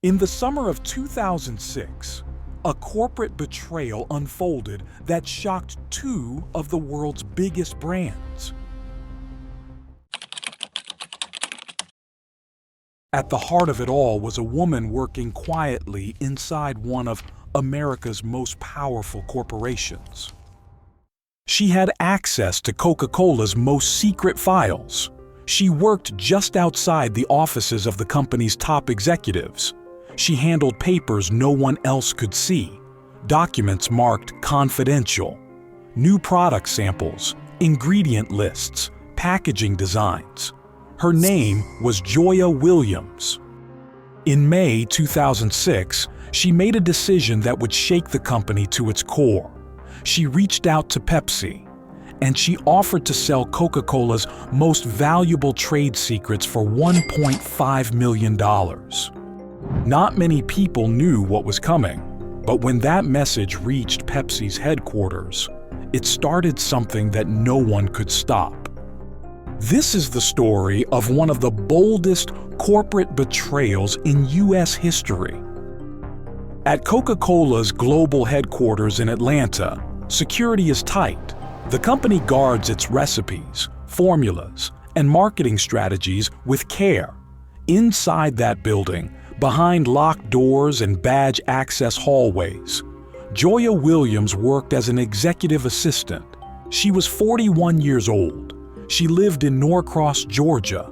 In the summer of 2006, a corporate betrayal unfolded that shocked two of the world's biggest brands. At the heart of it all was a woman working quietly inside one of America's most powerful corporations. She had access to Coca-Cola's most secret files. She worked just outside the offices of the company's top executives. She handled papers no one else could see, documents marked confidential, new product samples, ingredient lists, packaging designs. Her name was Joya Williams. In May 2006, she made a decision that would shake the company to its core. She reached out to Pepsi, and she offered to sell Coca-Cola's most valuable trade secrets for $1.5 million. Not many people knew what was coming, but when that message reached Pepsi's headquarters, it started something that no one could stop. This is the story of one of the boldest corporate betrayals in U.S. history. At Coca-Cola's global headquarters in Atlanta, security is tight. The company guards its recipes, formulas, and marketing strategies with care. Inside that building, behind locked doors and badge access hallways, Joya Williams worked as an executive assistant. She was 41 years old. She lived in Norcross, Georgia,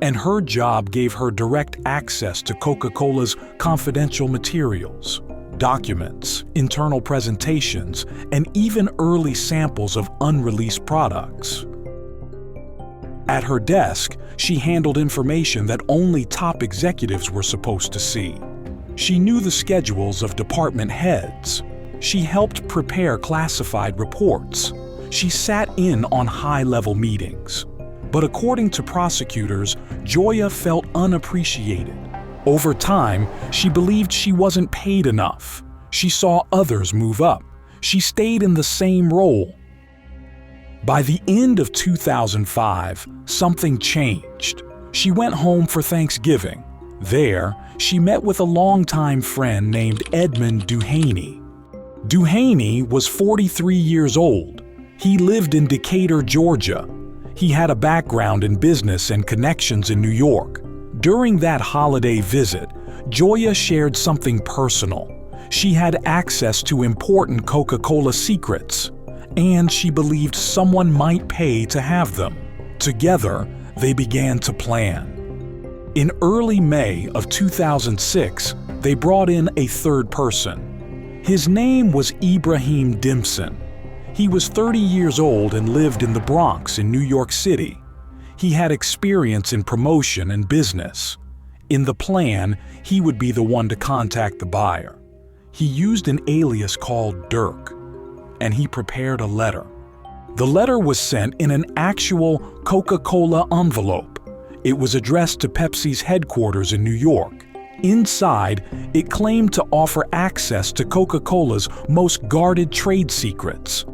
and her job gave her direct access to Coca-Cola's confidential materials, documents, internal presentations, and even early samples of unreleased products. At her desk, she handled information that only top executives were supposed to see. She knew the schedules of department heads. She helped prepare classified reports. She sat in on high-level meetings. But according to prosecutors, Joya felt unappreciated. Over time, she believed she wasn't paid enough. She saw others move up. She stayed in the same role. By the end of 2005, something changed. She went home for Thanksgiving. There, she met with a longtime friend named Edmund Duhaney. Duhaney was 43 years old. He lived in Decatur, Georgia. He had a background in business and connections in New York. During that holiday visit, Joya shared something personal. She had access to important Coca-Cola secrets, and she believed someone might pay to have them. Together, they began to plan. In early May of 2006, they brought in a third person. His name was Ibrahim Dimson. He was 30 years old and lived in the Bronx in New York City. He had experience in promotion and business. In the plan, he would be the one to contact the buyer. He used an alias called Dirk, and he prepared a letter. The letter was sent in an actual Coca-Cola envelope. It was addressed to Pepsi's headquarters in New York. Inside, it claimed to offer access to Coca-Cola's most guarded trade secrets.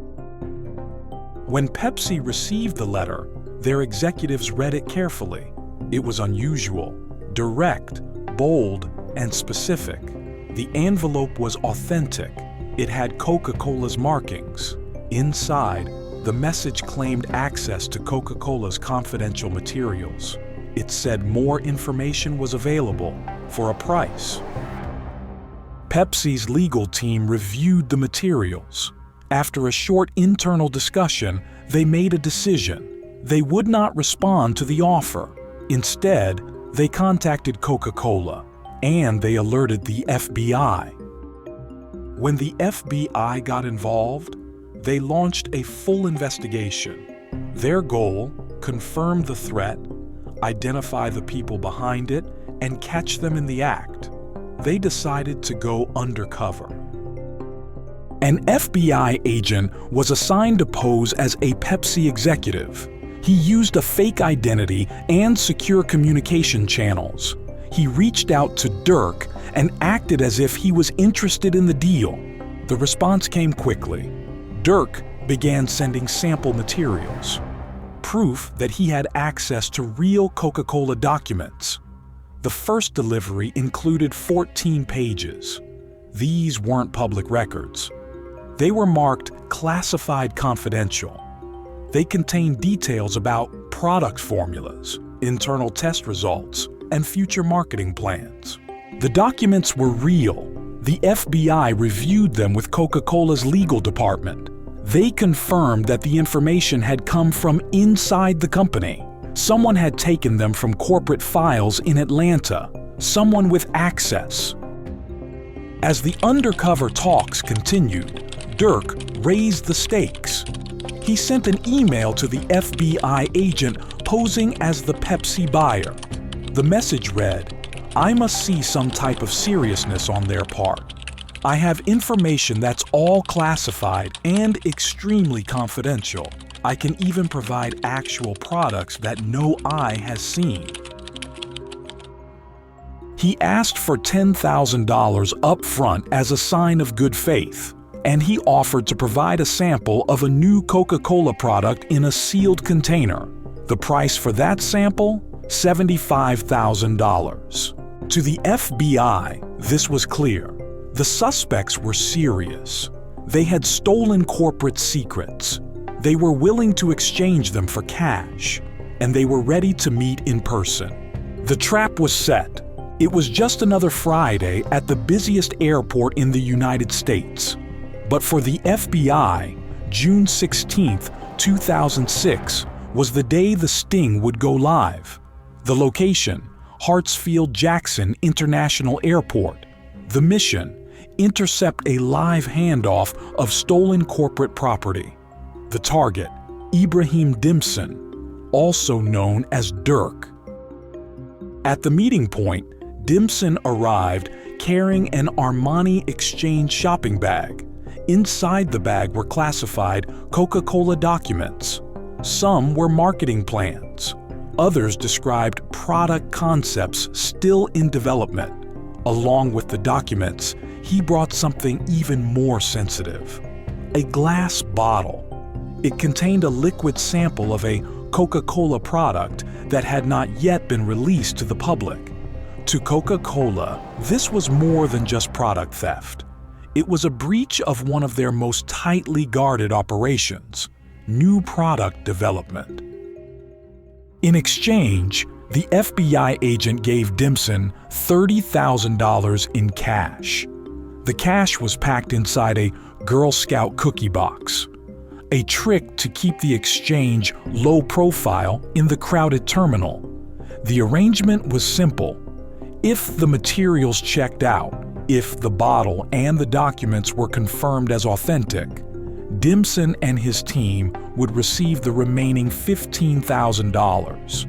When Pepsi received the letter, their executives read it carefully. It was unusual, direct, bold, and specific. The envelope was authentic. It had Coca-Cola's markings. Inside, the message claimed access to Coca-Cola's confidential materials. It said more information was available for a price. Pepsi's legal team reviewed the materials. After a short internal discussion, they made a decision. They would not respond to the offer. Instead, they contacted Coca-Cola, and they alerted the FBI. When the FBI got involved, they launched a full investigation. Their goal: confirm the threat, identify the people behind it, and catch them in the act. They decided to go undercover. An FBI agent was assigned to pose as a Pepsi executive. He used a fake identity and secure communication channels. He reached out to Dirk and acted as if he was interested in the deal. The response came quickly. Dirk began sending sample materials, proof that he had access to real Coca-Cola documents. The first delivery included 14 pages. These weren't public records. They were marked classified confidential. They contained details about product formulas, internal test results, and future marketing plans. The documents were real. The FBI reviewed them with Coca-Cola's legal department. They confirmed that the information had come from inside the company. Someone had taken them from corporate files in Atlanta, someone with access. As the undercover talks continued, Dirk raised the stakes. He sent an email to the FBI agent posing as the Pepsi buyer. The message read, "I must see some type of seriousness on their part. I have information that's all classified and extremely confidential. I can even provide actual products that no eye has seen." He asked for $10,000 up front as a sign of good faith, and he offered to provide a sample of a new Coca-Cola product in a sealed container. The price for that sample? $75,000. To the FBI, this was clear. The suspects were serious. They had stolen corporate secrets. They were willing to exchange them for cash, and they were ready to meet in person. The trap was set. It was just another Friday at the busiest airport in the United States. But for the FBI, June 16, 2006, was the day the sting would go live. The location, Hartsfield-Jackson International Airport. The mission, intercept a live handoff of stolen corporate property. The target, Ibrahim Dimson, also known as Dirk. At the meeting point, Dimson arrived carrying an Armani Exchange shopping bag. Inside the bag were classified Coca-Cola documents. Some were marketing plans. Others described product concepts still in development. Along with the documents, he brought something even more sensitive: a glass bottle. It contained a liquid sample of a Coca-Cola product that had not yet been released to the public. To Coca-Cola, this was more than just product theft. It was a breach of one of their most tightly guarded operations: new product development. In exchange, the FBI agent gave Dimson $30,000 in cash. The cash was packed inside a Girl Scout cookie box, a trick to keep the exchange low profile in the crowded terminal. The arrangement was simple. If the materials checked out, if the bottle and the documents were confirmed as authentic, Dimson and his team would receive the remaining $15,000,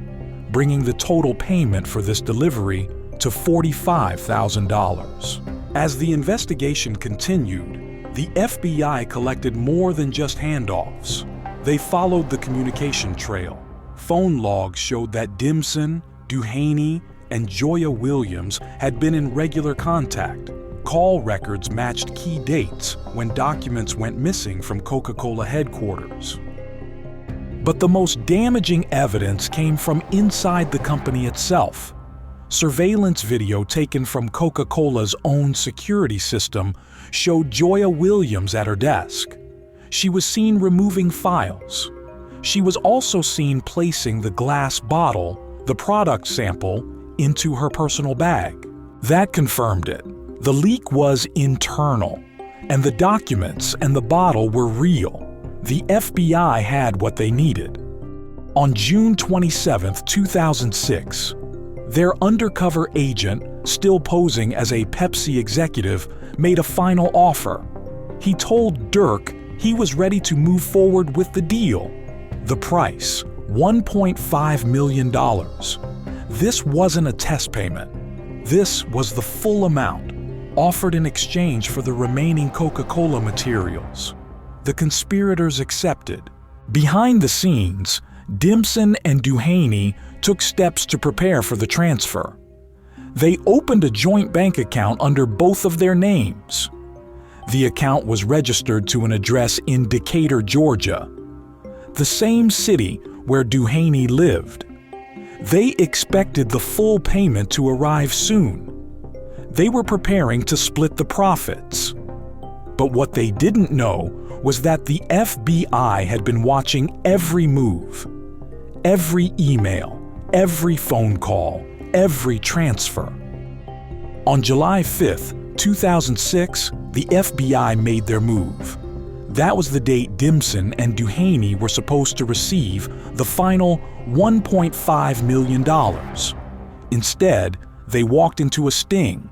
bringing the total payment for this delivery to $45,000. As the investigation continued, the FBI collected more than just handoffs. They followed the communication trail. Phone logs showed that Dimson, Duhaney, and Joya Williams had been in regular contact. Call records matched key dates when documents went missing from Coca-Cola headquarters. But the most damaging evidence came from inside the company itself. Surveillance video taken from Coca-Cola's own security system showed Joya Williams at her desk. She was seen removing files. She was also seen placing the glass bottle, the product sample, into her personal bag. That confirmed it. The leak was internal, and the documents and the bottle were real. The FBI had what they needed. On June 27, 2006, their undercover agent, still posing as a Pepsi executive, made a final offer. He told Dirk he was ready to move forward with the deal. The price, $1.5 million. This wasn't a test payment. This was the full amount, offered in exchange for the remaining Coca-Cola materials. The conspirators accepted. Behind the scenes, Dimson and Duhaney took steps to prepare for the transfer. They opened a joint bank account under both of their names. The account was registered to an address in Decatur, Georgia, the same city where Duhaney lived. They expected the full payment to arrive soon. They were preparing to split the profits. But what they didn't know was that the FBI had been watching every move, every email, every phone call, every transfer. On July 5, 2006, the FBI made their move. That was the date Dimson and Duhaney were supposed to receive the final $1.5 million. Instead, they walked into a sting.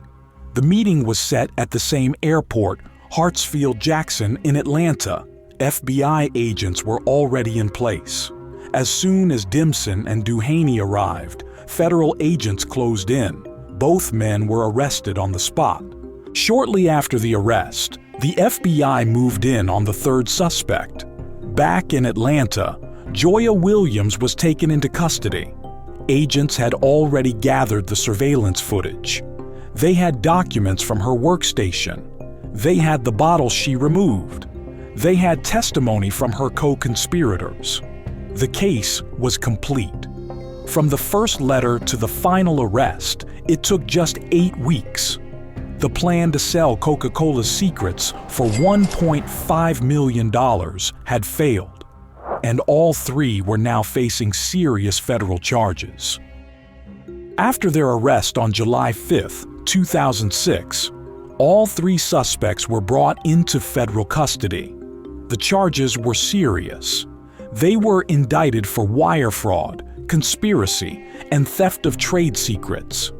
The meeting was set at the same airport, Hartsfield-Jackson in Atlanta. FBI agents were already in place. As soon as Dimson and Duhaney arrived, federal agents closed in. Both men were arrested on the spot. Shortly after the arrest, the FBI moved in on the third suspect. Back in Atlanta, Joya Williams was taken into custody. Agents had already gathered the surveillance footage. They had documents from her workstation. They had the bottle she removed. They had testimony from her co-conspirators. The case was complete. From the first letter to the final arrest, it took just 8 weeks. The plan to sell Coca-Cola's secrets for $1.5 million had failed, and all three were now facing serious federal charges. After their arrest on July 5, 2006, all three suspects were brought into federal custody. The charges were serious. They were indicted for wire fraud, conspiracy, and theft of trade secrets.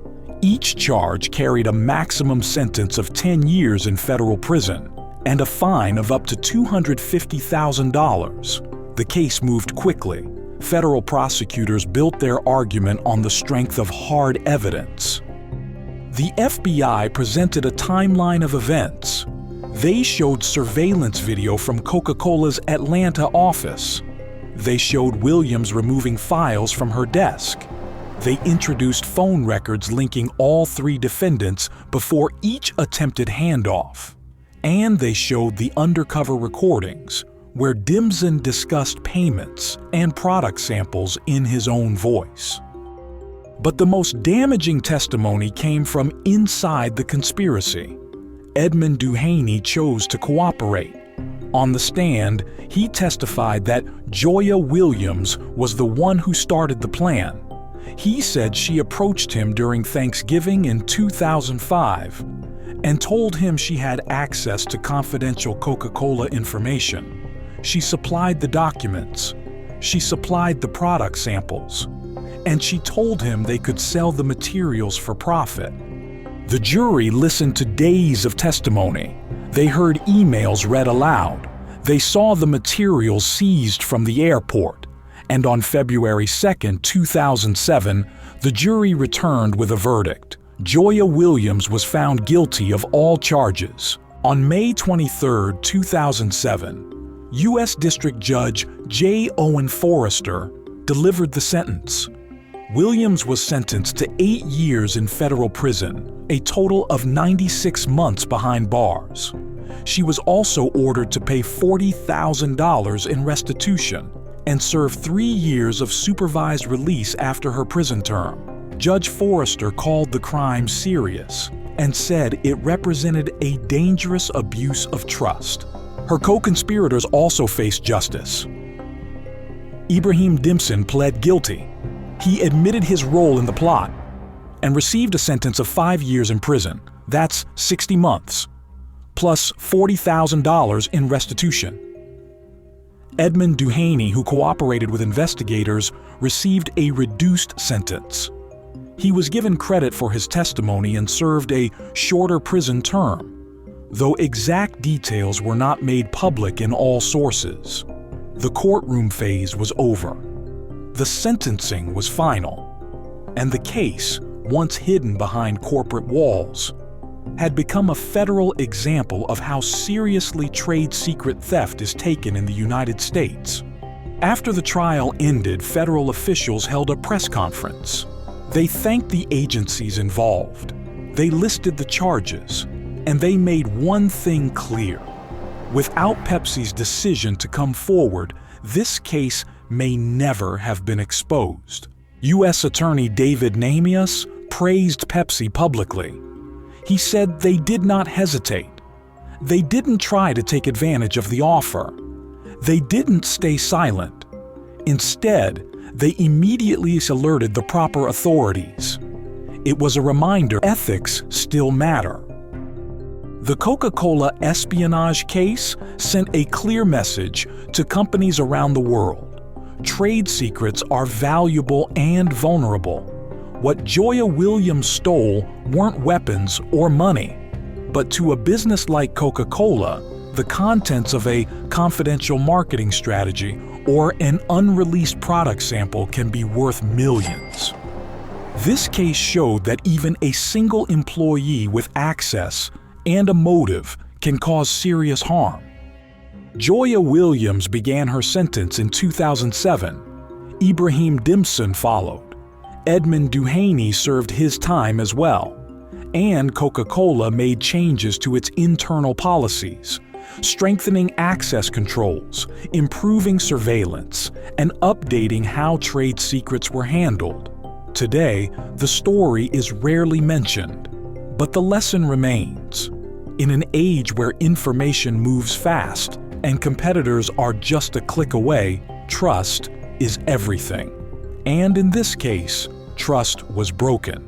Each charge carried a maximum sentence of 10 years in federal prison and a fine of up to $250,000. The case moved quickly. Federal prosecutors built their argument on the strength of hard evidence. The FBI presented a timeline of events. They showed surveillance video from Coca-Cola's Atlanta office. They showed Williams removing files from her desk. They introduced phone records linking all three defendants before each attempted handoff. And they showed the undercover recordings, where Dimson discussed payments and product samples in his own voice. But the most damaging testimony came from inside the conspiracy. Edmund Duhaney chose to cooperate. On the stand, he testified that Joya Williams was the one who started the plan. He said she approached him during Thanksgiving in 2005 and told him she had access to confidential Coca-Cola information. She supplied the documents. She supplied the product samples. And she told him they could sell the materials for profit. The jury listened to days of testimony. They heard emails read aloud. They saw the materials seized from the airport. And on February 2, 2007, the jury returned with a verdict. Joya Williams was found guilty of all charges. On May 23, 2007, U.S. District Judge J. Owen Forrester delivered the sentence. Williams was sentenced to 8 years in federal prison, a total of 96 months behind bars. She was also ordered to pay $40,000 in restitution and serve 3 years of supervised release after her prison term. Judge Forrester called the crime serious and said it represented a dangerous abuse of trust. Her co-conspirators also faced justice. Ibrahim Dimson pled guilty. He admitted his role in the plot and received a sentence of 5 years in prison. That's 60 months, plus $40,000 in restitution. Edmund Duhaney, who cooperated with investigators, received a reduced sentence. He was given credit for his testimony and served a shorter prison term, though exact details were not made public in all sources. The courtroom phase was over. The sentencing was final, and the case, once hidden behind corporate walls, had become a federal example of how seriously trade secret theft is taken in the United States. After the trial ended, federal officials held a press conference. They thanked the agencies involved. They listed the charges, and they made one thing clear. Without Pepsi's decision to come forward, this case may never have been exposed. U.S. Attorney David Namias praised Pepsi publicly. He said they did not hesitate. They didn't try to take advantage of the offer. They didn't stay silent. Instead, they immediately alerted the proper authorities. It was a reminder ethics still matter. The Coca-Cola espionage case sent a clear message to companies around the world. Trade secrets are valuable and vulnerable. What Joya Williams stole weren't weapons or money, but to a business like Coca-Cola, the contents of a confidential marketing strategy or an unreleased product sample can be worth millions. This case showed that even a single employee with access and a motive can cause serious harm. Joya Williams began her sentence in 2007. Ibrahim Dimson followed. Edmund Duhaney served his time as well. And Coca-Cola made changes to its internal policies, strengthening access controls, improving surveillance, and updating how trade secrets were handled. Today, the story is rarely mentioned, but the lesson remains. In an age where information moves fast and competitors are just a click away, trust is everything. And in this case, trust was broken.